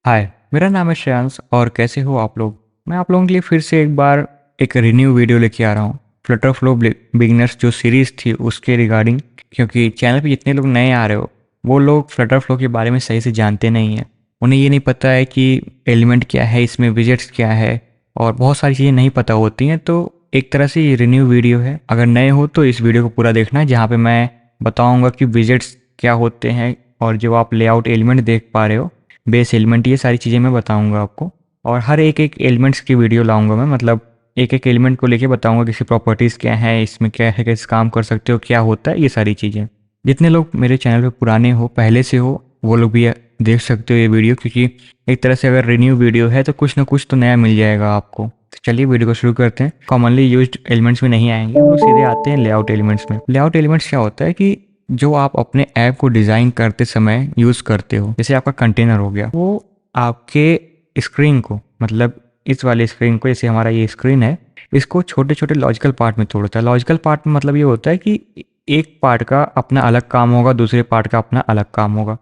हाय, मेरा नाम है श्रेयांश और कैसे हो आप लोग। मैं आप लोगों के लिए फिर से एक बार एक रिन्यू वीडियो लेके आ रहा हूँ। फ्लटर फ्लो बिगिनर्स जो सीरीज़ थी उसके रिगार्डिंग, क्योंकि चैनल पे जितने लोग नए आ रहे हो वो लोग फ्लटर फ्लो के बारे में सही से जानते नहीं हैं। उन्हें ये नहीं पता है कि एलिमेंट क्या है, इसमें विजेट्स क्या है और बहुत सारी चीज़ें नहीं पता होती हैं। तो एक तरह से ये रिन्यू वीडियो है। अगर नए हो तो इस वीडियो को पूरा देखना है, जहाँ पे मैं बताऊँगा कि विजेट्स क्या होते हैं और जो आप लेआउट एलिमेंट देख पा रहे हो, बेस एलिमेंट, ये सारी चीज़ें मैं बताऊंगा आपको। और हर एक एक एलिमेंट्स की वीडियो लाऊंगा मैं, मतलब एक एक एलिमेंट को लेके बताऊंगा कि इसकी प्रॉपर्टीज़ क्या है, इसमें क्या है, कैसे काम कर सकते हो, क्या होता है, ये सारी चीज़ें। जितने लोग मेरे चैनल पे पुराने हो, पहले से हो, वो लोग भी देख सकते हो ये वीडियो, क्योंकि एक तरह से अगर रिन्यू वीडियो है तो कुछ ना कुछ तो नया मिल जाएगा आपको। तो चलिए वीडियो को शुरू करते हैं। कॉमनली यूज्ड एलिमेंट्स में नहीं आएंगे हम लोग, सीधे आते हैं लेआउट एलिमेंट्स में। लेआउट एलिमेंट्स क्या होता है कि जो आप अपने ऐप को डिज़ाइन करते समय यूज़ करते हो, जैसे आपका कंटेनर हो गया, वो आपके स्क्रीन को, मतलब इस वाले स्क्रीन को, जैसे हमारा ये स्क्रीन है, इसको छोटे छोटे लॉजिकल पार्ट में तोड़ता है। लॉजिकल पार्ट में मतलब ये होता है कि एक पार्ट का अपना अलग काम होगा, दूसरे पार्ट का अपना अलग काम होगा।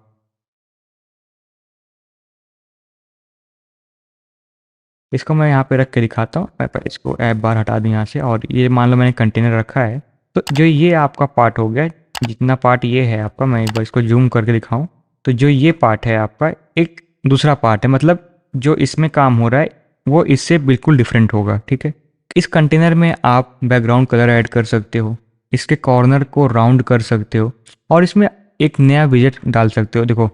इसको मैं यहाँ पे रख के दिखाता हूँ। मैं पहले इसको ऐप बार हटा दूँ यहाँ से, और ये मान लो मैंने कंटेनर रखा है। तो जो ये आपका पार्ट हो गया, जितना पार्ट ये है आपका, मैं एक बार इसको जूम करके दिखाऊं, तो जो ये पार्ट है आपका एक दूसरा पार्ट है, मतलब जो इसमें काम हो रहा है वो इससे बिल्कुल डिफरेंट होगा। ठीक है। इस कंटेनर में आप बैकग्राउंड कलर ऐड कर सकते हो, इसके कॉर्नर को राउंड कर सकते हो, और इसमें एक नया विजेट डाल सकते हो। देखो,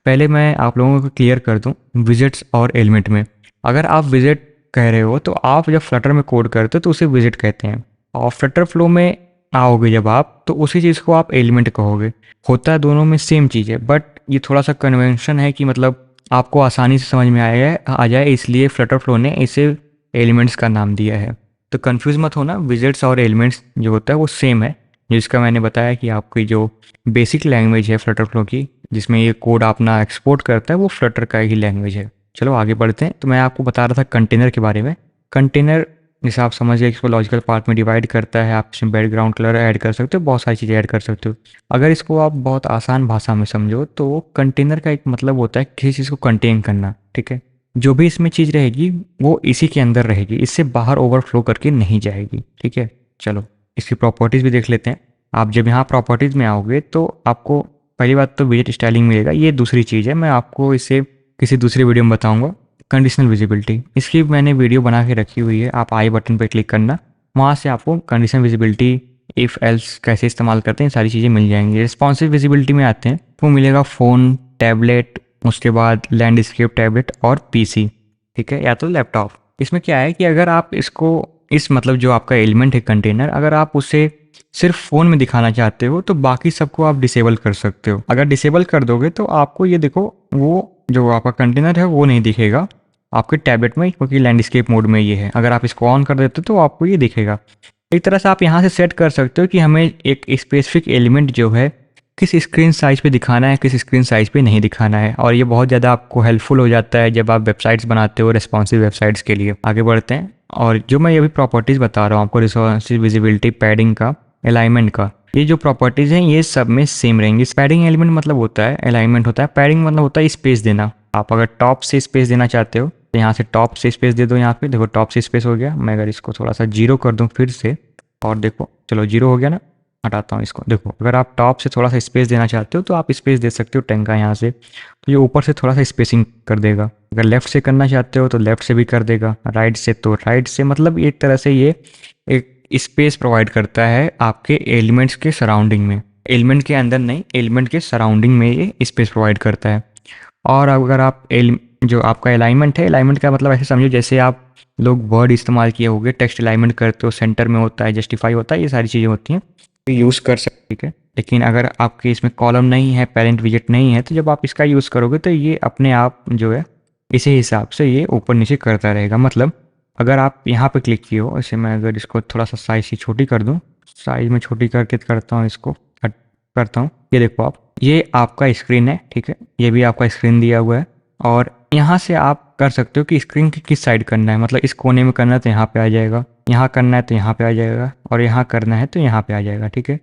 पहले मैं आप लोगों को क्लियर कर दूं विजेट्स और एलिमेंट में। अगर आप विजेट कह रहे हो तो आप जब फ्लटर में कोड करते हो तो उसे विजेट कहते हैं, और फ्लटर फ्लो में आओगे जब आप, तो उसी चीज़ को आप एलिमेंट कहोगे। होता है दोनों में सेम चीज़ है, बट ये थोड़ा सा कन्वेंशन है कि मतलब आपको आसानी से समझ में आ जाए, इसलिए फ्लटर फ्लो ने इसे एलिमेंट्स का नाम दिया है। तो कंफ्यूज मत होना, विजेट्स और एलिमेंट्स जो होता है वो सेम है। जिसका मैंने बताया कि आपकी जो बेसिक लैंग्वेज है फ्लटर फ्लो की, जिसमें ये कोड अपना एक्सपोर्ट करता है, वो फ्लटर का ही लैंग्वेज है। चलो आगे बढ़ते हैं। तो मैं आपको बता रहा था कंटेनर के बारे में। कंटेनर, जैसे आप समझ गए, इसको लॉजिकल पार्ट में डिवाइड करता है। आप इसमें बैकग्राउंड कलर ऐड कर सकते हो, बहुत सारी चीज़ें ऐड कर सकते हो। अगर इसको आप बहुत आसान भाषा में समझो तो कंटेनर का एक मतलब होता है किसी चीज़ को कंटेन करना। ठीक है। जो भी इसमें चीज़ रहेगी वो इसी के अंदर रहेगी, इससे बाहर ओवरफ्लो करके नहीं जाएगी। ठीक है। चलो इसकी प्रॉपर्टीज़ भी देख लेते हैं। आप जब यहाँ प्रॉपर्टीज़ में आओगे तो आपको पहली बात तो विजेट स्टाइलिंग मिलेगा। ये दूसरी चीज़ है, मैं आपको इसे किसी दूसरी वीडियो में बताऊंगा। कंडीशनल विजिबिलिटी, इसकी मैंने वीडियो बना के रखी हुई है, आप आई बटन पर क्लिक करना, वहाँ से आपको कंडीशनल विजिबिलिटी, इफ़ एल्स कैसे इस्तेमाल करते हैं, सारी चीज़ें मिल जाएंगी। रिस्पॉन्सिव विजिबिलिटी में आते हैं तो मिलेगा फ़ोन, टैबलेट, उसके बाद लैंडस्केप टैबलेट और पीसी। ठीक है, या तो लैपटॉप। इसमें क्या है कि अगर आप इसको, इस मतलब जो आपका एलिमेंट है कंटेनर, अगर आप उसे सिर्फ फ़ोन में दिखाना चाहते हो तो बाकी सबको आप डिसेबल कर सकते हो। अगर डिसेबल कर दोगे तो आपको ये देखो, वो जो आपका कंटेनर है वो नहीं दिखेगा आपके टैबलेट में, क्योंकि लैंडस्केप मोड में ये है। अगर आप इसको ऑन कर देते हो तो आपको ये दिखेगा। एक तरह से आप यहाँ से सेट कर सकते हो कि हमें एक स्पेसिफिक एलिमेंट जो है किस स्क्रीन साइज़ पे दिखाना है, किस स्क्रीन साइज़ पे नहीं दिखाना है। और ये बहुत ज़्यादा आपको हेल्पफुल हो जाता है जब आप वेबसाइट्स बनाते हो, रिस्पॉन्सिव वेबसाइट्स के लिए। आगे बढ़ते हैं। और जो मैं ये भी प्रॉपर्टीज़ बता रहा हूँ आपको, रिस्पॉन्सिव विजिबिलिटी, पैडिंग का, अलाइनमेंट का, ये जो प्रॉपर्टीज़ हैं ये सब में सेम रहेंगी। पैडिंग एलिमेंट मतलब होता है, अलाइनमेंट होता है। पैडिंग मतलब होता है स्पेस देना। आप अगर टॉप से स्पेस देना चाहते हो तो यहाँ से टॉप से स्पेस दे दो। यहाँ पे देखो टॉप से स्पेस हो गया। मैं अगर इसको थोड़ा सा जीरो कर दूँ फिर से, और देखो, चलो जीरो हो गया ना, हटाता हूँ इसको। देखो, अगर आप टॉप से थोड़ा सा स्पेस देना चाहते हो तो आप स्पेस दे सकते हो 10 का यहाँ से, तो ये ऊपर से थोड़ा सा स्पेसिंग कर देगा। अगर लेफ्ट से करना चाहते हो तो लेफ्ट से भी कर देगा, राइट से तो राइट से। मतलब एक तरह से ये एक स्पेस प्रोवाइड करता है आपके एलिमेंट्स के सराउंडिंग में। एलिमेंट के अंदर नहीं, एलिमेंट के सराउंडिंग में ये स्पेस प्रोवाइड करता है। और अगर आप जो आपका अलाइनमेंट है, अलाइनमेंट का मतलब ऐसे समझो जैसे आप लोग वर्ड इस्तेमाल किए होंगे, टेक्स्ट अलाइनमेंट करते हो, सेंटर में होता है, जस्टिफाई होता है, ये सारी चीज़ें होती हैं, तो यूज़ कर सकते। ठीक है। लेकिन अगर आपके इसमें कॉलम नहीं है, पेरेंट विजेट नहीं है, तो जब आप इसका यूज़ करोगे तो ये अपने आप जो है इसी हिसाब से ये ऊपर नीचे करता रहेगा। मतलब अगर आप यहाँ पे क्लिक किए हो, ऐसे मैं अगर इसको थोड़ा सा साइज़ ही छोटी कर दूँ, साइज़ में छोटी करके करता हूँ, इसको कट करता हूँ, ये देखो आप, ये आपका स्क्रीन है। ठीक है, ये भी आपका स्क्रीन दिया हुआ है। और यहाँ से आप कर सकते हो कि स्क्रीन की किस साइड करना है, मतलब इस कोने में करना है तो यहाँ पे आ जाएगा, यहाँ करना है तो यहाँ पे आ जाएगा, और यहाँ करना है तो यहाँ पे आ जाएगा। ठीक है।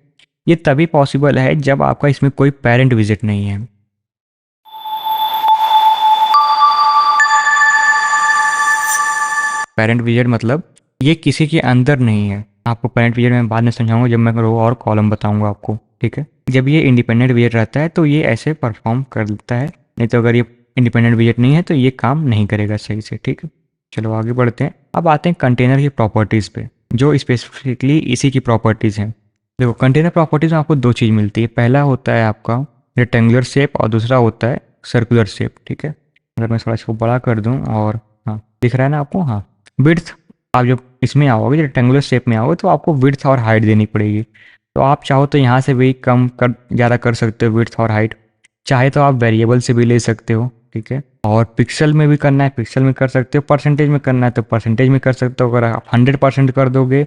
ये तभी पॉसिबल है जब आपका इसमें कोई पेरेंट विजिट नहीं है। पेरेंट विजिट मतलब ये किसी के अंदर नहीं है। आपको पेरेंट विजिट मैं बाद में समझाऊंगा जब मैं रो और कॉलम बताऊंगा आपको, ठीक है। जब ये इंडिपेंडेंट विजिट रहता है तो ये ऐसे परफॉर्म कर देता है, नहीं तो अगर ये इंडिपेंडेंट विजिट नहीं है तो ये काम नहीं करेगा सही से, ठीक है। चलो आगे बढ़ते हैं। अब आते हैं कंटेनर की प्रॉपर्टीज़ पे, जो स्पेसिफिकली इसी की प्रॉपर्टीज़ हैं। देखो कंटेनर प्रॉपर्टीज़ में आपको दो चीज़ मिलती है, पहला होता है आपका रेक्टेंगुलर शेप और दूसरा होता है सर्कुलर शेप, ठीक है। अगर मैं थोड़ा इसको बड़ा कर दूँ और हाँ दिख रहा है ना आपको, हाँ। विड्थ, आप जब इसमें आओगे रेक्टेंगुलर शेप में आओगे तो आपको विड्थ और हाइट देनी पड़ेगी। तो आप चाहो तो यहाँ से भी कम कर ज़्यादा कर सकते हो विड्थ और हाइट, चाहे तो आप वेरिएबल से भी ले सकते हो, ठीक है। और पिक्सल में भी करना है पिक्सल में कर सकते हो, परसेंटेज में करना है तो परसेंटेज में कर सकते हो। अगर आप 100% कर दोगे,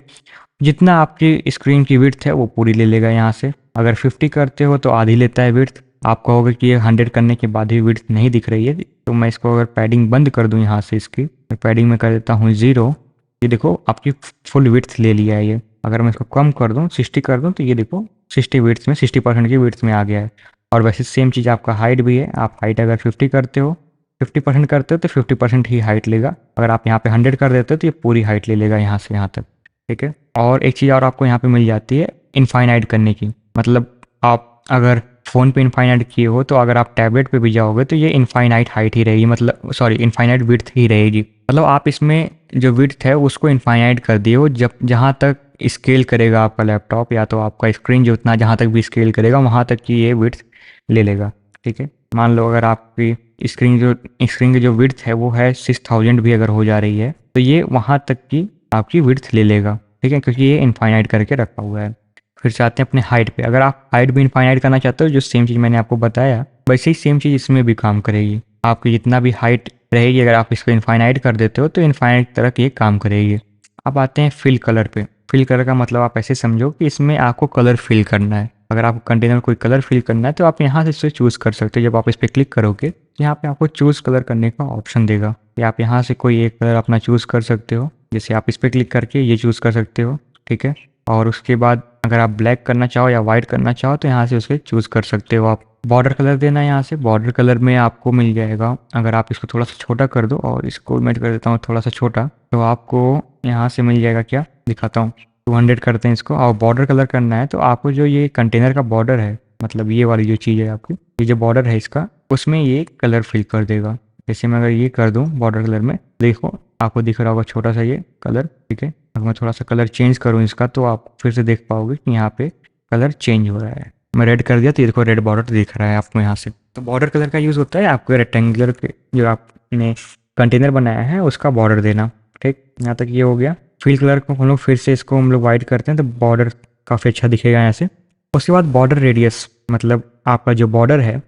जितना आपकी स्क्रीन की विड्थ है वो पूरी ले लेगा यहाँ से। अगर 50 करते हो तो आधी लेता है विड्थ। आप कहोगे कि ये 100 करने के बाद भी विड्थ नहीं दिख रही है, तो मैं इसको अगर पैडिंग बंद कर दूँ यहाँ से, इसकी पैडिंग में कर देता हूँ 0, ये देखो आपकी फुल विड्थ ले लिया है ये। अगर मैं इसको कम कर दूँ 60 कर दूँ तो ये देखो 60 विड्थ में 60% की विड्थ में आ गया है। और वैसे सेम चीज़ आपका हाइट भी है, आप हाइट अगर 50 करते हो 50% करते हो तो 50% ही हाइट लेगा। अगर आप यहाँ पे 100 कर देते हो तो ये पूरी हाइट ले लेगा यहाँ से यहाँ तक, ठीक है। और एक चीज़ और आपको यहाँ पे मिल जाती है इनफाइनाइट करने की, मतलब आप अगर फ़ोन पे इनफाइनाइट किए हो तो अगर आप टैबलेट पे भी जाओगे तो ये इनफाइनाइट हाइट ही रहेगी, मतलब सॉरी इनफाइनाइट विड्थ ही रहेगी। मतलब आप इसमें जो विड्थ है उसको इनफाइनाइट कर दिए हो, जब जहाँ तक स्केल करेगा आपका लैपटॉप या तो आपका स्क्रीन जो उतना जहाँ तक भी स्केल करेगा वहाँ तक की ये विड्थ ले लेगा, ठीक है। मान लो अगर आपकी स्क्रीन की जो विड्थ है वो है 6000 भी अगर हो जा रही है तो ये वहाँ तक की आपकी विड्थ ले लेगा, ठीक है, क्योंकि ये इनफाइनाइट करके रखा हुआ है। फिर से आते हैं अपने हाइट पे। अगर आप हाइट भी इनफाइनाइट करना चाहते हो, जो सेम चीज़ मैंने आपको बताया वैसे ही सेम चीज़ इसमें भी काम करेगी। आपकी जितना भी हाइट रहेगी अगर आप इसको इनफाइनाइट कर देते हो तो इनफाइनाइट तरह ये काम करेगी। अब आते हैं फिल कलर पे। फिल कलर का मतलब आप ऐसे समझो कि इसमें आपको कलर फिल करना है। अगर आपको कंटेनर में कोई कलर फिल करना है तो आप यहाँ से इसे चूज़ कर सकते हो। जब आप इस पर क्लिक करोगे तो यहाँ पे आपको चूज़ कलर करने का ऑप्शन देगा कि आप यहाँ से कोई एक कलर अपना चूज़ कर सकते हो। जैसे आप इस पर क्लिक करके ये चूज़ कर सकते हो, ठीक है। और उसके बाद अगर आप ब्लैक करना चाहो या वाइट करना चाहो तो यहाँ से उसके चूज़ कर सकते हो आप। बॉर्डर कलर देना है, यहाँ से बॉर्डर कलर में आपको मिल जाएगा। अगर आप इसको थोड़ा सा छोटा कर दो और इसको मैं कर देता हूँ थोड़ा सा छोटा, तो आपको यहाँ से मिल जाएगा, क्या दिखाता हूँ, 200 करते हैं इसको। और बॉर्डर कलर करना है तो आपको जो ये कंटेनर का बॉर्डर है, मतलब ये वाली जो चीज़ है आपकी, ये जो बॉर्डर है इसका, उसमें ये कलर फिल कर देगा। जैसे मैं अगर ये कर दूँ बॉर्डर कलर में, देखो आपको दिख रहा होगा छोटा सा ये कलर, ठीक है। अगर मैं थोड़ा सा कलर चेंज करूँ इसका तो आप फिर से देख पाओगे कि यहाँ पे कलर चेंज हो रहा है। मैं रेड कर दिया तो ये देखो रेड बॉर्डर दिख रहा है आपको यहाँ से। तो बॉर्डर कलर का यूज़ होता है आपको रेक्टेंगुलर के जो आपने कंटेनर बनाया है उसका बॉर्डर देना, ठीक। यहाँ तक ये हो गया। फिल कलर को हम लोग फिर से इसको हम लोग वाइट करते हैं तो बॉर्डर काफ़ी अच्छा दिखेगा यहाँ से। उसके बाद बॉर्डर रेडियस, मतलब आपका जो बॉर्डर है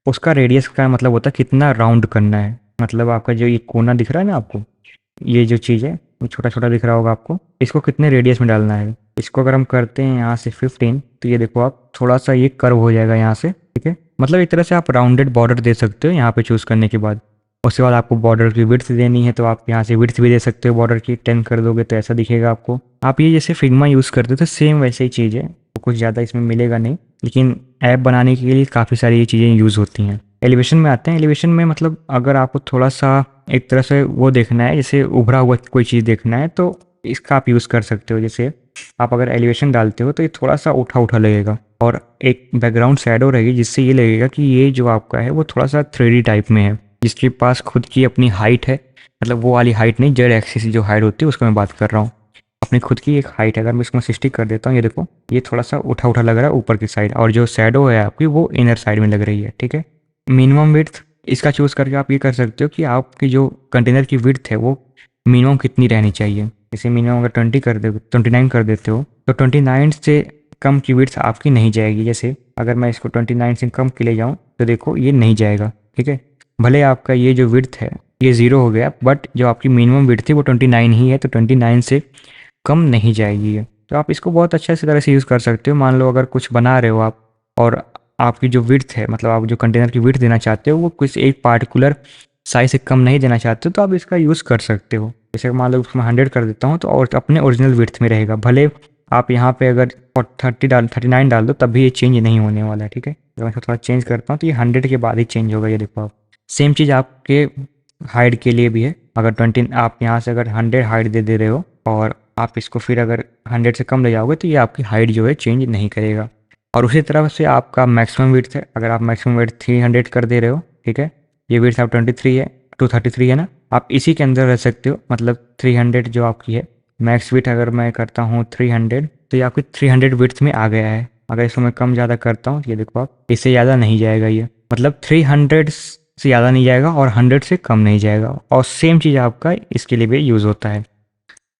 उसका रेडियस का मतलब होता है कितना राउंड करना है। मतलब आपका जो ये कोना दिख रहा है ना आपको, ये जो चीज़ है वो छोटा छोटा दिख रहा होगा आपको, इसको कितने रेडियस में डालना है। इसको अगर हम करते हैं यहाँ से 15 तो ये देखो आप थोड़ा सा ये कर्व हो जाएगा यहाँ से, ठीक है। मतलब एक तरह से आप राउंडेड बॉर्डर दे सकते हो यहाँ पे चूज़ करने के बाद। उसके बाद आपको बॉर्डर की विड्थ देनी है तो आप यहाँ से विड्थ भी दे सकते हो, बॉर्डर की 10 कर दोगे तो ऐसा दिखेगा आपको। आप ये जैसे फिग्मा यूज़ करते हो तो सेम वैसे ही चीज़ है, तो कुछ ज़्यादा इसमें मिलेगा नहीं, लेकिन ऐप बनाने के लिए काफ़ी सारी ये चीज़ें यूज़ होती हैं। एलिवेशन में आते हैं। एलिवेशन में मतलब अगर आपको थोड़ा सा एक तरह से वो देखना है, जैसे उभरा हुआ कोई चीज़ देखना है तो इसका आप यूज़ कर सकते हो। जैसे आप अगर एलिवेशन डालते हो तो ये थोड़ा सा उठा उठा लगेगा और एक बैकग्राउंड शैडो रहेगी जिससे ये लगेगा कि ये जो आपका है वो थोड़ा सा 3D टाइप में है, जिसके पास खुद की अपनी हाइट है। मतलब वो वाली हाइट नहीं, जेड एक्सिस जो हाइट होती है उसको मैं बात कर रहा हूँ। अपनी खुद की एक हाइट है। अगर मैं इसको 60 कर देता हूँ, ये देखो ये थोड़ा सा उठा उठा लग रहा है ऊपर की साइड, और जो शैडो है आपकी वो इनर साइड में लग रही है, ठीक है। मिनिमम विड्थ इसका चूज़ करके आप ये कर सकते हो कि आपकी जो कंटेनर की विड्थ है वो मिनिमम कितनी रहनी चाहिए। जैसे मिनिमम अगर 20 कर दे 29 कर देते हो तो 29 से कम की विड्थ आपकी नहीं जाएगी। जैसे अगर मैं इसको 29 से कम के ले जाऊँ तो देखो ये नहीं जाएगा, ठीक है। भले आपका ये जो विड्थ है ये 0 हो गया, बट जो आपकी मिनिमम विड्थ थी वो 29 ही है, तो 29 से कम नहीं जाएगी ये। तो आप इसको बहुत अच्छे से तरह से यूज़ कर सकते हो। मान लो अगर कुछ बना रहे हो आप और आपकी जो विड्थ है, मतलब आप जो कंटेनर की विड्थ देना चाहते हो वो किसी एक पार्टिकुलर साइज से कम नहीं देना चाहते हो तो आप इसका यूज़ कर सकते हो। जैसे मान लो उसको मैं 100 कर देता हूँ तो और अपने ओरिजिनल विड्थ में रहेगा, भले आप यहाँ पे अगर 39 डाल दो तब भी ये चेंज नहीं होने वाला है, ठीक है। अगर मैं इसको थोड़ा चेंज करता हूँ तो ये 100 के बाद ही चेंज होगा, ये देखो आप। सेम चीज़ आपके हाइट के लिए भी है। अगर 20 आप यहाँ से अगर 100 हाइट दे रहे हो और आप इसको फिर अगर 100 से कम ले जाओगे तो ये आपकी हाइट जो है चेंज नहीं करेगा। और उसी तरह से आपका मैक्सिमम विड्थ है, अगर आप मैक्सिमम विड्थ 300 कर दे रहे हो, ठीक है, ये विड्थ आप 23 है 233 है ना, आप इसी के अंदर रह सकते हो। मतलब 300 जो आपकी है मैक्स विड्थ, अगर मैं करता हूँ 300 तो ये आपकी 300 विड्थ में आ गया है। अगर इसको मैं कम ज़्यादा करता हूँ, ये देखो आप, इससे ज़्यादा नहीं जाएगा ये, मतलब 300 से ज़्यादा नहीं जाएगा और 100 से कम नहीं जाएगा। और सेम चीज़ आपका इसके लिए भी यूज़ होता है,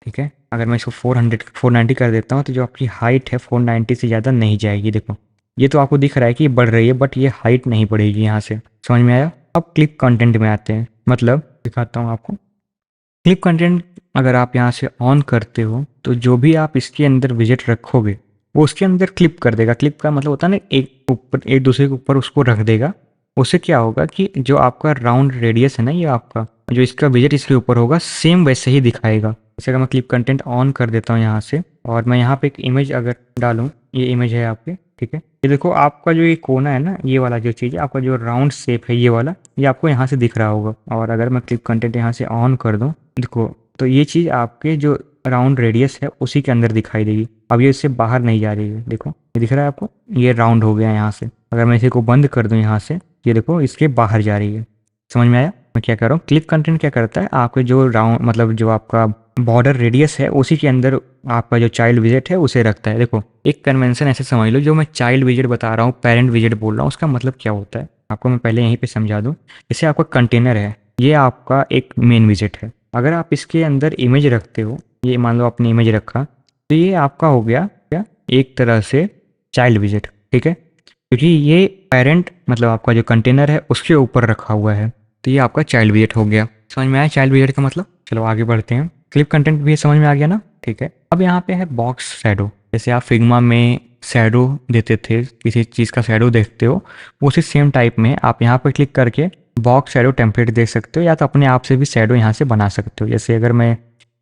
ठीक है। अगर मैं इसको 490 कर देता हूँ तो जो आपकी हाइट है 490 से ज़्यादा नहीं जाएगी। देखो ये तो आपको दिख रहा है कि ये बढ़ रही है, बट ये हाइट नहीं बढ़ेगी यहाँ से। समझ में आया? अब क्लिप कंटेंट में आते हैं, मतलब दिखाता हूँ आपको। क्लिप कंटेंट अगर आप यहाँ से ऑन करते हो तो जो भी आप इसके अंदर विजेट रखोगे वो उसके अंदर क्लिप कर देगा। क्लिप का मतलब होता है ना, एक ऊपर एक दूसरे के ऊपर उसको रख देगा। उससे क्या होगा कि जो आपका राउंड रेडियस है ना, ये आपका जो इसका विजेट इसके ऊपर होगा सेम वैसे ही दिखाएगा। जैसे अगर मैं क्लिप कंटेंट ऑन कर देता हूँ यहाँ से और मैं यहाँ पे एक इमेज अगर डालूँ, ये इमेज है आपके, ठीक है। ये देखो आपका जो ये कोना है ना, ये वाला जो चीज़ है, आपका जो राउंड शेप है ये वाला, ये आपको यहाँ से दिख रहा होगा। और अगर मैं क्लिप कंटेंट यहाँ से ऑन कर दूँ, देखो तो ये चीज़ आपके जो राउंड रेडियस है उसी के अंदर दिखाई देगी। अब ये इससे बाहर नहीं जा रही है, देखो ये दिख रहा है आपको, ये राउंड हो गया यहाँ से। अगर मैं इसे को बंद कर दूँ यहाँ से, ये देखो इसके बाहर जा रही है। समझ में आया मैं क्या कर रहा हूँ? क्लिप कंटेंट क्या करता है, आपके जो राउंड मतलब जो आपका बॉर्डर रेडियस है उसी के अंदर आपका जो चाइल्ड विजेट है उसे रखता है। देखो एक कन्वेंशन ऐसे समझ लो, जो मैं चाइल्ड विजेट बता रहा हूँ, पेरेंट विजेट बोल रहा हूँ, उसका मतलब क्या होता है आपको मैं पहले यहीं पे समझा दूँ। जैसे आपका कंटेनर है, ये आपका एक मेन विजेट है। अगर आप इसके अंदर इमेज रखते हो, ये मान लो आपने इमेज रखा, तो ये आपका हो गया क्या, एक तरह से चाइल्ड विजेट, ठीक है। क्योंकि ये पेरेंट मतलब आपका जो कंटेनर है उसके ऊपर रखा हुआ है, तो ये आपका चाइल्ड विजेट हो गया। समझ में आया चाइल्ड विजेट का मतलब? चलो आगे बढ़ते हैं। क्लिप कंटेंट भी समझ में आ गया ना, ठीक है। अब यहाँ पे है बॉक्स शैडो। जैसे आप फिग्मा में शैडो देते थे, किसी चीज़ का शैडो देखते हो, उसी सेम टाइप में आप यहाँ पर क्लिक करके बॉक्स शैडो टेम्पलेट दे सकते हो, या तो अपने आप से भी शैडो यहाँ से बना सकते हो। जैसे अगर मैं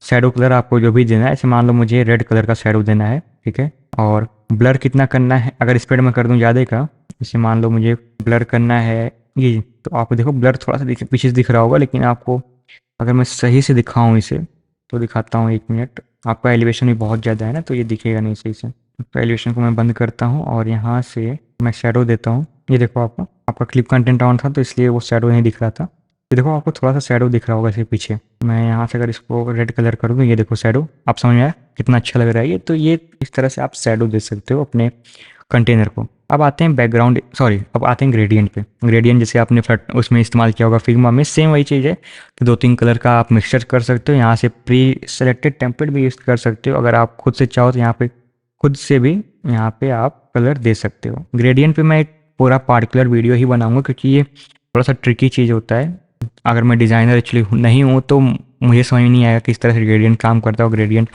शैडो कलर आपको जो भी देना है, जैसे मान लो मुझे रेड कलर का शैडो देना है, ठीक है। और ब्लर कितना करना है, अगर स्पीड में कर दूं ज़्यादा का, जैसे मान लो मुझे ब्लर करना है ये, तो आपको देखो ब्लर थोड़ा सा पीछे से दिख रहा होगा, लेकिन आपको अगर मैं सही से दिखाऊं इसे तो दिखाता हूँ, 1 मिनट। आपका एलिवेशन भी बहुत ज़्यादा है ना, तो ये दिखेगा नहीं सही से। तो एलिवेशन को मैं बंद करता हूँ और यहाँ से मैं शैडो देता हूँ। ये देखो आपका क्लिप कंटेंट ऑन था तो इसलिए वो शैडो नहीं दिख रहा था। ये देखो आपको थोड़ा सा शैडो दिख रहा होगा इसके पीछे। मैं यहाँ से अगर इसको रेड कलर कर दूँ, ये देखो शैडो, आप समझ में आया कितना अच्छा लग रहा है ये। तो ये इस तरह से आप शैडो दे सकते हो अपने कंटेनर को। अब आते हैं बैकग्राउंड, सॉरी अब आते हैं ग्रेडियंट पे। ग्रेडियंट जैसे आपने फ्लट उसमें इस्तेमाल किया होगा फिग्मा में, सेम वही चीज़ है कि 2-3 कलर का आप मिक्सचर कर सकते हो। यहाँ से प्री सेलेक्टेड टेम्पलेट भी यूज़ कर सकते हो। अगर आप खुद से चाहो तो यहाँ पे खुद से भी यहाँ पे आप कलर दे सकते हो। ग्रेडियंट पे मैं एक पूरा पार्टिकुलर वीडियो ही बनाऊंगा, क्योंकि ये थोड़ा सा ट्रिकी चीज़ होता है। अगर मैं डिज़ाइनर एक्चुअली नहीं हूँ तो मुझे समझ नहीं आएगा किस तरह से ग्रेडियंट काम करता है और ग्रेडियंट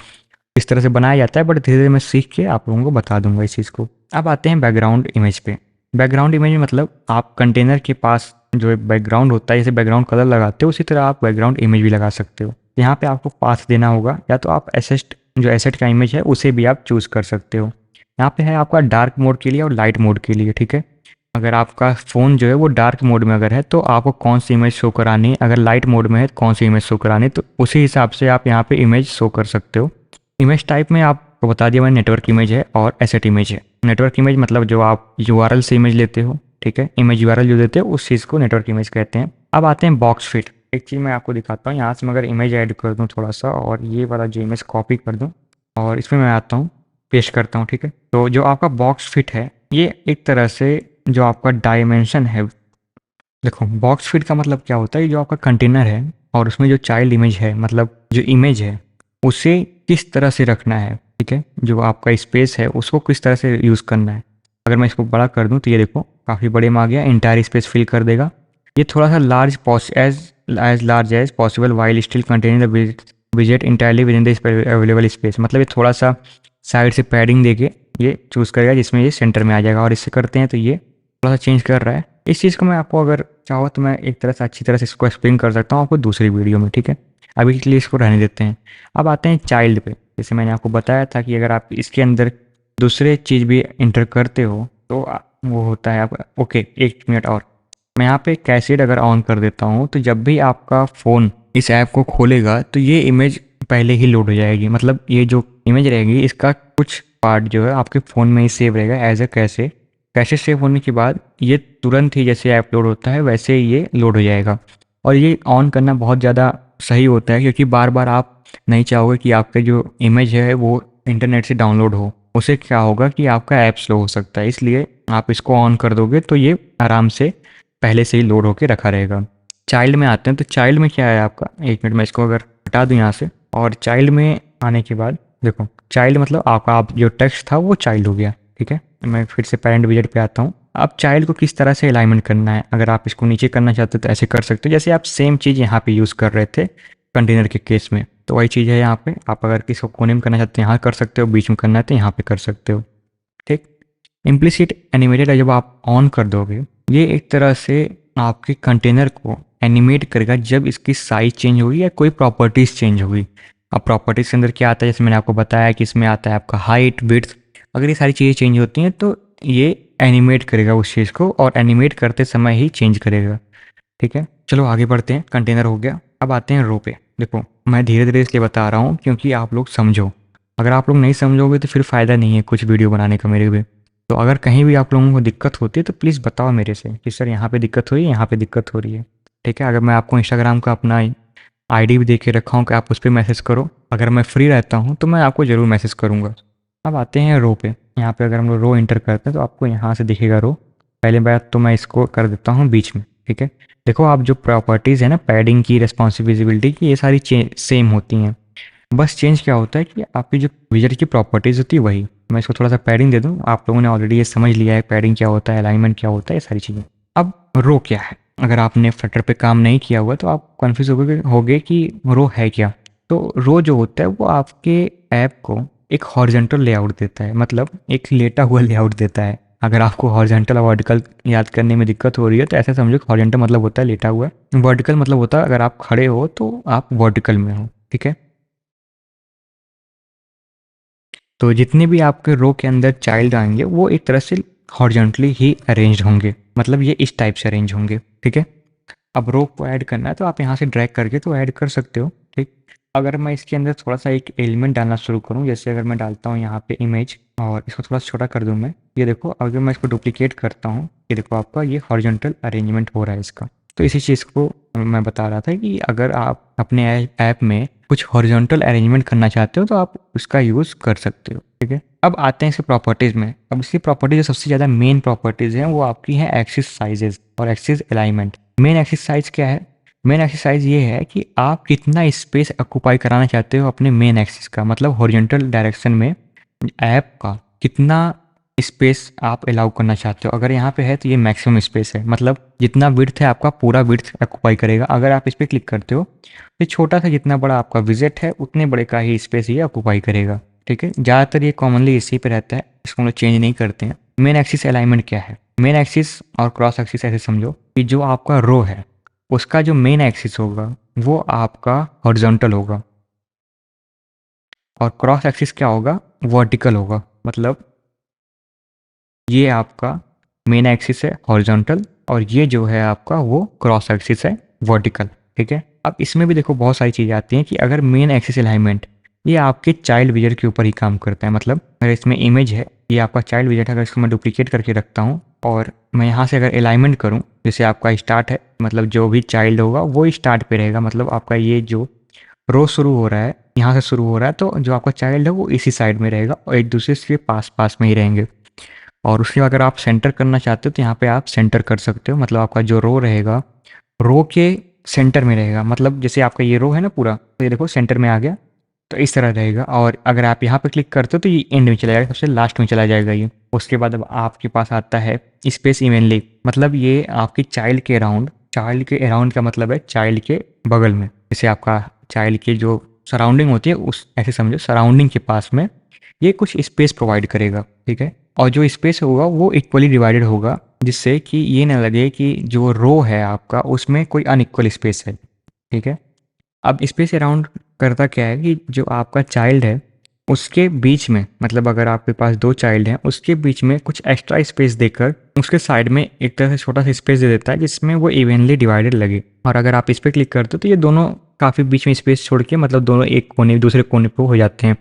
किस तरह से बनाया जाता है, बट धीरे धीरे मैं सीख के आप लोगों को बता दूंगा इस चीज़ को। अब आते हैं बैकग्राउंड इमेज पे। बैकग्राउंड इमेज मतलब आप कंटेनर के पास जो बैकग्राउंड होता है, जैसे बैकग्राउंड कलर लगाते हो उसी तरह आप बैकग्राउंड इमेज भी लगा सकते हो। यहाँ पे आपको पाथ देना होगा, या तो आप एसेट जो एसेट का इमेज है उसे भी आप चूज़ कर सकते हो। यहाँ पे है आपका डार्क मोड के लिए और लाइट मोड के लिए, ठीक है। अगर आपका फ़ोन जो है वो डार्क मोड में अगर है तो आपको कौन सी इमेज शो करानी है, अगर लाइट मोड में है तो कौन सी इमेज शो करानी है, तो उसी हिसाब से आप यहाँ पे इमेज शो कर सकते हो। इमेज टाइप में आपको बता दिया मैंने, नेटवर्क इमेज है और एसेट इमेज है। नेटवर्क इमेज मतलब जो आप यूआरएल से इमेज लेते हो, ठीक है, इमेज यूआरएल जो देते हो उस चीज़ को नेटवर्क इमेज कहते हैं। अब आते हैं बॉक्स फिट। एक चीज़ मैं आपको दिखाता हूँ, यहाँ से मैं अगर इमेज ऐड कर दूँ थोड़ा सा और ये वाला जो इमेज कॉपी कर दूँ और इसमें मैं आता हूँ पेस्ट करता हूँ, ठीक है। तो जो आपका बॉक्स फिट है ये एक तरह से जो आपका डायमेंशन है, देखो बॉक्स फिट का मतलब क्या होता है, जो आपका कंटेनर है और उसमें जो चाइल्ड इमेज है, मतलब जो इमेज है उसे किस तरह से रखना है, ठीक है। जो आपका स्पेस है उसको किस तरह से यूज़ करना है। अगर मैं इसको बड़ा कर दूं तो ये देखो काफ़ी बड़े में आ गया, इंटायर स्पेस फिल कर देगा। ये थोड़ा सा large as large as possible while still containing the विजेट entirely within the available space. मतलब ये थोड़ा सा साइड से पैडिंग देके ये चूज़ करेगा जिसमें ये सेंटर में आ जाएगा। और इससे करते हैं तो ये थोड़ा सा चेंज कर रहा है। इस चीज़ को मैं आपको अगर चाहो तो मैं एक तरह से अच्छी तरह से इसको एक्सप्लेन कर सकता हूँ आपको दूसरी वीडियो में, ठीक है। अभी के लिए इसको रहने देते हैं। अब आते हैं चाइल्ड पे। जैसे मैंने आपको बताया था कि अगर आप इसके अंदर दूसरे चीज़ भी इंटर करते हो तो वो होता है आपका। ओके, 1 मिनट और। मैं यहाँ पे कैसेट अगर ऑन कर देता हूँ तो जब भी आपका फ़ोन इस ऐप को खोलेगा तो ये इमेज पहले ही लोड हो जाएगी। मतलब ये जो इमेज रहेगी इसका कुछ पार्ट जो है आपके फ़ोन में ही सेव रहेगा as a cassette. Cassette save होने के बाद ये तुरंत ही जैसे ऐप लोड होता है वैसे ही ये लोड हो जाएगा। और ये ऑन करना बहुत ज़्यादा सही होता है क्योंकि बार बार आप नहीं चाहोगे कि आपका जो इमेज है वो इंटरनेट से डाउनलोड हो। उससे क्या होगा कि आपका ऐप स्लो हो सकता है, इसलिए आप इसको ऑन कर दोगे तो ये आराम से पहले से ही लोड होके रखा रहेगा। चाइल्ड में आते हैं तो चाइल्ड में क्या है आपका, 1 मिनट में इसको अगर हटा दूँ यहाँ से और चाइल्ड में आने के बाद देखो चाइल्ड मतलब आपका आप जो टेक्स्ट था वो चाइल्ड हो गया। ठीक है, मैं फिर से पेरेंट विजेट पे आता हूँ। अब चाइल्ड को किस तरह से अलाइनमेंट करना है, अगर आप इसको नीचे करना चाहते हो तो ऐसे कर सकते हो जैसे आप सेम चीज़ यहाँ पे यूज़ कर रहे थे कंटेनर के केस में। तो वही चीज़ है यहाँ पे, आप अगर किसी को कोने में करना चाहते हो यहाँ कर सकते हो, बीच में करना है तो यहाँ पे कर सकते हो। ठीक, इम्प्लिसिट एनिमेटेड जब आप ऑन कर दोगे ये एक तरह से आपके कंटेनर को एनिमेट करेगा जब इसकी साइज चेंज होगी या कोई प्रॉपर्टीज़ चेंज होगी। अब प्रॉपर्टीज़ के अंदर क्या आता है, जैसे मैंने आपको बताया कि इसमें आता है आपका हाइट, विड्थ। अगर ये सारी चीज़ें चेंज होती हैं तो ये एनिमेट करेगा उस चीज़ को, और एनिमेट करते समय ही चेंज करेगा। ठीक है, चलो आगे बढ़ते हैं। कंटेनर हो गया, अब आते हैं रो पे। देखो मैं धीरे धीरे इसलिए बता रहा हूँ क्योंकि आप लोग समझो। अगर आप लोग नहीं समझोगे तो फिर फ़ायदा नहीं है कुछ वीडियो बनाने का मेरे भी। तो अगर कहीं भी आप लोगों को दिक्कत होती है तो प्लीज़ बताओ मेरे से कि सर यहाँ पे दिक्कत हो रही है, यहाँ पे दिक्कत हो रही है। ठीक है, अगर मैं आपको इंस्टाग्राम का अपना आईडी भी दे के रखा हूँ कि आप उस पर मैसेज करो, अगर मैं फ्री रहता हूँ तो मैं आपको ज़रूर मैसेज करूँगा। अब आते हैं रो पे। यहाँ पे अगर हम लोग रो इंटर करते हैं तो आपको यहाँ से दिखेगा रो। पहले बात तो मैं इसको कर देता हूँ बीच में। ठीक है, देखो आप जो प्रॉपर्टीज़ है ना पैडिंग की, रेस्पॉन्सिव विजिबिलिटी की, ये सारी सेम होती हैं। बस चेंज क्या होता है कि आपकी जो विजट की प्रॉपर्टीज़ होती है वही। मैं इसको थोड़ा सा पैडिंग दे दूँ, आप लोगों ने ऑलरेडी ये समझ लिया है पैडिंग क्या होता है, अलाइनमेंट क्या होता है, ये सारी चीज़ें। अब रो क्या है, अगर आपने फ्लटर पे काम नहीं किया हुआ तो आप कन्फ्यूज होगे कि रो है क्या। तो रो जो होता है वो आपके ऐप को एक हॉरिजॉन्टल लेआउट देता है, मतलब एक लेटा हुआ लेआउट देता है। अगर आपको हॉरिजॉन्टल और वर्टिकल याद करने में दिक्कत हो रही है तो ऐसे समझो कि हॉरिजॉन्टल मतलब होता है लेटा हुआ, वर्टिकल मतलब होता है अगर आप खड़े हो तो आप वर्टिकल में हो। ठीक है, तो जितने भी आपके रो के अंदर चाइल्ड आएंगे वो एक तरह से हॉरिजॉन्टली ही अरेंज्ड होंगे, मतलब ये इस टाइप से अरेंज होंगे। ठीक है, अब रो को ऐड करना है तो आप यहाँ से ड्रैग करके तो ऐड कर सकते हो। ठीक, अगर मैं इसके अंदर थोड़ा सा एक एलिमेंट डालना शुरू करूँ, जैसे अगर मैं डालता हूँ यहाँ पे इमेज और इसको थोड़ा सा छोटा कर दूँ मैं, ये देखो अगर मैं इसको डुप्लीकेट करता हूँ, ये देखो आपका ये हॉरिजॉन्टल अरेंजमेंट हो रहा है इसका। तो इसी चीज़ को मैं बता रहा था कि अगर आप अपने ऐप में कुछ हॉरिजॉन्टल अरेंजमेंट करना चाहते हो तो आप उसका यूज़ कर सकते हो। ठीक है, अब आते हैं इसके प्रॉपर्टीज़ में। अब इसकी प्रॉपर्टीज जो सबसे ज़्यादा मेन प्रॉपर्टीज़ हैं वो आपकी हैं एक्सिस साइजेस और एक्सिस अलाइनमेंट। मेन एक्सरसाइज क्या है, मेन एक्सरसाइज ये है कि आप कितना स्पेस ऑक्यूपाई कराना चाहते हो अपने मेन एक्सिस का, मतलब हॉरिजॉन्टल डायरेक्शन में ऐप का कितना स्पेस आप अलाउ करना चाहते हो। अगर यहाँ पे है तो ये मैक्सिमम स्पेस है, मतलब जितना विड्थ है आपका पूरा विड्थ ऑक्यूपाई करेगा। अगर आप इस पर क्लिक करते हो तो छोटा सा जितना बड़ा आपका विजिट है उतने बड़े का ही स्पेस ये ऑक्यूपाई करेगा। ठीक है, ज़्यादातर ये कॉमनली इसी पे रहता है, इसको हम लोग चेंज नहीं करते हैं। मेन एक्सिस अलाइनमेंट क्या है, मेन एक्सिस और क्रॉस एक्सिस ऐसे समझो कि जो आपका रो है उसका जो मेन एक्सिस होगा वो आपका हॉरिजॉन्टल होगा और क्रॉस एक्सिस क्या होगा, वर्टिकल होगा। मतलब ये आपका मेन एक्सिस है हॉरिजॉन्टल और ये जो है आपका वो क्रॉस एक्सिस है वर्टिकल। ठीक है, अब इसमें भी देखो बहुत सारी चीज़ें आती हैं कि अगर मेन एक्सिस अलाइनमेंट ये आपके चाइल्ड विजेट के ऊपर ही काम करता है। मतलब अगर इसमें इमेज है, ये आपका चाइल्ड विजेट है, अगर इसको मैं डुप्लीकेट करके रखता हूँ और मैं यहाँ से अगर अलाइनमेंट करूँ, जैसे आपका स्टार्ट है, मतलब जो भी चाइल्ड होगा वो स्टार्ट पे रहेगा। मतलब आपका ये जो रो शुरू हो रहा है यहाँ से शुरू हो रहा है तो जो आपका चाइल्ड है वो इसी साइड में रहेगा और एक दूसरे के पास पास में ही रहेंगे। और उसके बाद अगर आप सेंटर करना चाहते हो तो यहाँ पे आप सेंटर कर सकते हो, मतलब आपका जो रो रहेगा रो के सेंटर में रहेगा। मतलब जैसे आपका ये रो है ना पूरा, तो ये देखो सेंटर में आ गया, तो इस तरह रहेगा। और अगर आप यहाँ पे क्लिक करते हो तो ये एंड में चला जाएगा, सबसे लास्ट में चला जाएगा ये। उसके बाद अब आपके पास आता है स्पेस इवनली, मतलब ये आपकी चाइल्ड के अराउंड, चाइल्ड के अराउंड का मतलब है चाइल्ड के बगल में, जैसे आपका चाइल्ड की जो सराउंडिंग होती है उस ऐसे समझो सराउंडिंग के पास में ये कुछ स्पेस प्रोवाइड करेगा। ठीक है, और जो स्पेस होगा वो इक्वली डिवाइडेड होगा जिससे कि ये ना लगे कि जो रो है आपका उसमें कोई अनइक्वल स्पेस है। ठीक है, अब स्पेस अराउंड करता क्या है कि जो आपका चाइल्ड है उसके बीच में, मतलब अगर आपके पास दो चाइल्ड हैं उसके बीच में कुछ एक्स्ट्रा स्पेस देकर उसके साइड में एक तरह से छोटा सा स्पेस दे देता है जिसमें वो इवनली डिवाइडेड लगे। और अगर आप इस पर क्लिक करते हो तो ये दोनों काफ़ी बीच में स्पेस छोड़ के, मतलब दोनों एक कोने दूसरे कोने पे हो जाते हैं।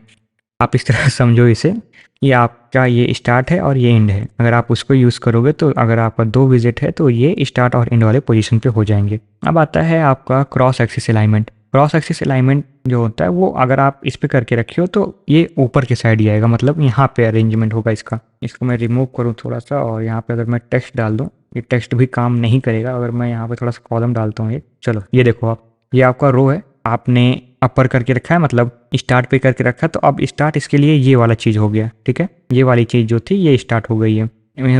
आप इस तरह समझो इसे, ये आपका ये स्टार्ट है और ये एंड है। अगर आप उसको यूज़ करोगे तो अगर आपका दो विजिट है तो ये स्टार्ट और एंड वाले पोजीशन पे हो जाएंगे। अब आता है आपका cross axis alignment. Cross axis alignment जो होता है वो अगर आप इस पे करके रखे हो तो ये ऊपर के साइड ही आएगा, मतलब यहाँ पे अरेंजमेंट होगा इसका। इसको मैं रिमूव करूँ थोड़ा सा और यहाँ पे अगर मैं टेक्स्ट डाल दूँ, ये टेक्स्ट भी काम नहीं करेगा। अगर मैं यहाँ पे थोड़ा सा कॉलम डालता हूँ, ये चलो ये देखो आप, ये आपका रो है, आपने अपर करके रखा है, मतलब स्टार्ट पे करके रखा, तो अब स्टार्ट इसके लिए ये वाला चीज़ हो गया, ठीक है। ये वाली चीज़ जो थी ये स्टार्ट हो गई है,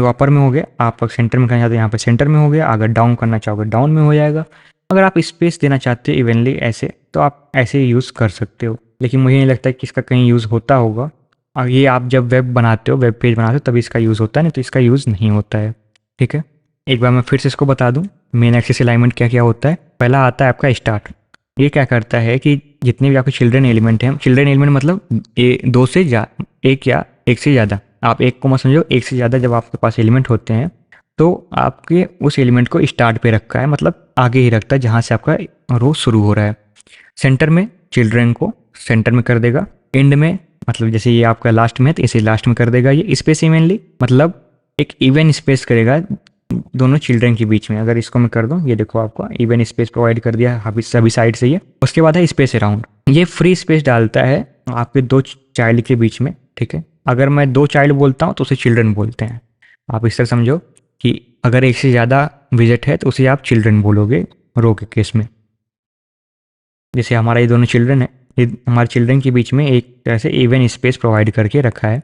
अपर में हो गया। आप सेंटर में करना चाहते हो यहाँ पे सेंटर में हो गया, अगर डाउन करना चाहोगे डाउन में हो जाएगा। अगर आप स्पेस देना चाहते हो इवनली ऐसे, तो आप ऐसे यूज़ कर सकते हो, लेकिन मुझे नहीं लगता कि इसका कहीं यूज़ होता होगा। और ये आप जब वेब बनाते हो, वेब पेज बनाते हो, तभी इसका यूज़ होता है, नहीं तो इसका यूज़ नहीं होता है, ठीक है। एक बार मैं फिर से इसको बता दूं, मेन एक्सिस अलाइनमेंट क्या क्या होता है। पहला आता है आपका स्टार्ट। ये क्या करता है कि जितने भी आपके चिल्ड्रन एलिमेंट हैं, चिल्ड्रन एलिमेंट मतलब दो से एक या एक से ज़्यादा, आप एक को मत समझो, एक से ज़्यादा जब आपके पास एलिमेंट होते हैं तो आपके उस एलिमेंट को स्टार्ट पे रखा है, मतलब आगे ही रखता है जहाँ से आपका रो शुरू हो रहा है। सेंटर में चिल्ड्रन को सेंटर में कर देगा, एंड में मतलब जैसे ये आपका लास्ट में है तो इसे लास्ट में कर देगा। ये स्पेस इवनली मतलब एक इवन स्पेस करेगा दोनों चिल्ड्रन के बीच में। अगर इसको मैं कर दूं, ये देखो आपको इवन स्पेस प्रोवाइड कर दिया सभी साइड से। ये उसके बाद है स्पेस अराउंड, ये फ्री स्पेस डालता है आपके दो चाइल्ड के बीच में, ठीक है। अगर मैं दो चाइल्ड बोलता हूँ तो उसे चिल्ड्रन बोलते हैं। आप इस तरह समझो कि अगर एक से ज़्यादा विजिट है तो उसे आप चिल्ड्रन बोलोगे रो के केस में। जैसे हमारा ये दोनों चिल्ड्रन है, ये हमारे चिल्ड्रन के बीच में एक तरह से इवन स्पेस प्रोवाइड करके रखा है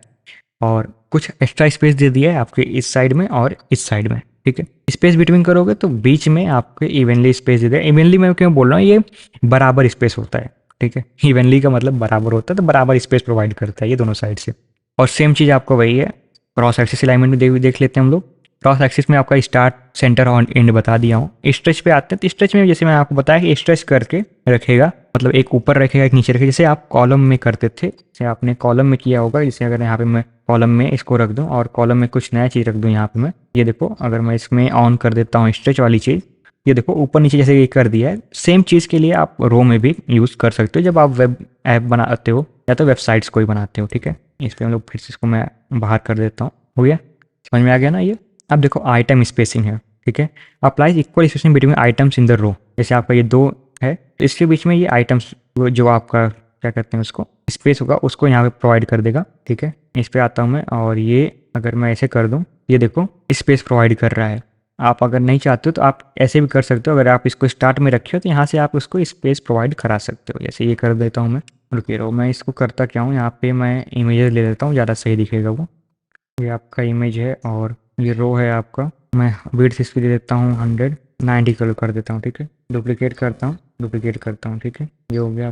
और कुछ एक्स्ट्रा स्पेस दे दिया है आपके इस साइड में और इस साइड में, ठीक है। स्पेस बिटवीन करोगे तो बीच में आपके इवनली स्पेस दे दिया। इवनली मैं क्यों बोल रहा हूँ, ये बराबर स्पेस होता है, ठीक है। इवनली का मतलब बराबर होता है, तो बराबर स्पेस प्रोवाइड करता है ये दोनों साइड से। और सेम चीज़ आपको वही है क्रॉस एक्सिस अलाइनमेंट में देख लेते हैं हम लोग। क्रॉस एक्सिस में आपका स्टार्ट सेंटर और एंड बता दिया हूँ। स्ट्रेच पे आते हैं तो स्ट्रेच में जैसे मैंने आपको बताया कि स्ट्रेच करके रखेगा, मतलब एक ऊपर रखेगा एक नीचे रखेगा, जैसे आप कॉलम में करते थे, जैसे आपने कॉलम में किया होगा। जैसे अगर यहाँ पे मैं कॉलम में इसको रख दूँ और कॉलम में कुछ नया चीज़ रख दूँ यहाँ पे मैं, ये देखो अगर मैं इसमें ऑन कर देता हूँ स्ट्रेच वाली चीज़, ये देखो ऊपर नीचे जैसे ये कर दिया है। सेम चीज़ के लिए आप रो में भी यूज़ कर सकते हो जब आप वेब ऐप बनाते हो या तो वेबसाइट्स को ही बनाते हो, ठीक है। इस पर हम लोग फिर से इसको मैं बाहर कर देता हूँ, हो गया, समझ में आ गया ना ये। अब देखो आइटम स्पेसिंग है, ठीक है। Applies equal spacing between items in the row. जैसे आपका ये दो है तो इसके बीच में ये आइटम्स जो आपका क्या कहते हैं उसको स्पेस होगा उसको यहाँ पे प्रोवाइड कर देगा, ठीक है। इस पे आता हूँ मैं और ये अगर मैं ऐसे कर दूँ, ये देखो स्पेस प्रोवाइड कर रहा है। आप अगर नहीं चाहते हो तो आप ऐसे भी कर सकते हो। अगर आप इसको स्टार्ट में रखे हो तो यहाँ से आप उसको स्पेस प्रोवाइड करा सकते हो। जैसे ये कर देता हूँ मैं, रुके रहो, मैं इसको करता क्या हूँ, यहाँ पे मैं इमेजेस ले लेता हूँ, ज़्यादा सही दिखेगा वो। ये आपका इमेज है और ये रो है आपका। मैं विड्थ इस पर दे देता हूँ 190 कलर कर देता हूँ, ठीक है। डुप्लीकेट करता हूँ, ठीक है। ये हो गया।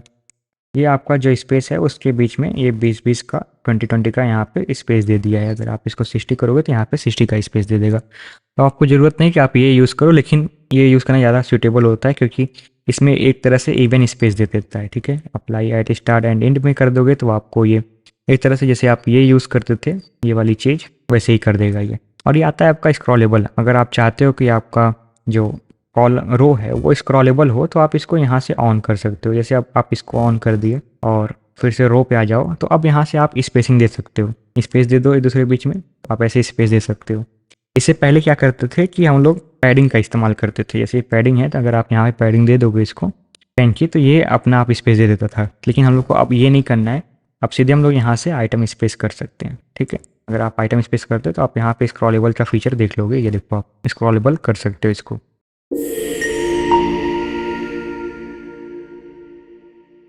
ये आपका जो स्पेस है उसके बीच में ये 20-20 का 20-20 का यहाँ पे स्पेस दे दिया है। अगर आप इसको 60 करोगे तो यहाँ पे 60 का स्पेस दे देगा। तो आपको ज़रूरत नहीं कि आप ये यूज़ करो, लेकिन ये यूज़ करना ज़्यादा सूटेबल होता है क्योंकि इसमें एक तरह से इवन स्पेस दे देता है, ठीक है। Apply eight start and and में कर दोगे तो आपको ये एक तरह से जैसे आप ये यूज़ करते थे ये वाली चीज़ वैसे ही कर देगा ये। और ये आता है आपका स्क्रॉलेबल। अगर आप चाहते हो कि आपका जो कॉल रो है वो स्क्रॉलेबल हो तो आप इसको यहाँ से ऑन कर सकते हो। जैसे अब आप इसको ऑन कर दिए और फिर से रो पे आ जाओ तो अब यहाँ से आप स्पेसिंग दे सकते हो, स्पेस दे दो एक दूसरे के बीच में, आप ऐसे स्पेस दे सकते हो। इससे पहले क्या करते थे कि हम लोग पैडिंग का इस्तेमाल करते थे। जैसे पैडिंग है तो अगर आप यहाँ पे पैडिंग दे दोगे इसको पेन की तो ये अपना आप स्पेस दे देता था, लेकिन हम लोग को अब ये नहीं करना है। अब सीधे हम लोग यहाँ से आइटम स्पेस कर सकते हैं, ठीक है। अगर आप आइटम स्पेस करते हो तो आप यहाँ पे स्क्रॉलेबल का फीचर देख लोगे, ये देखो आप स्क्रॉलेबल कर सकते हो इसको।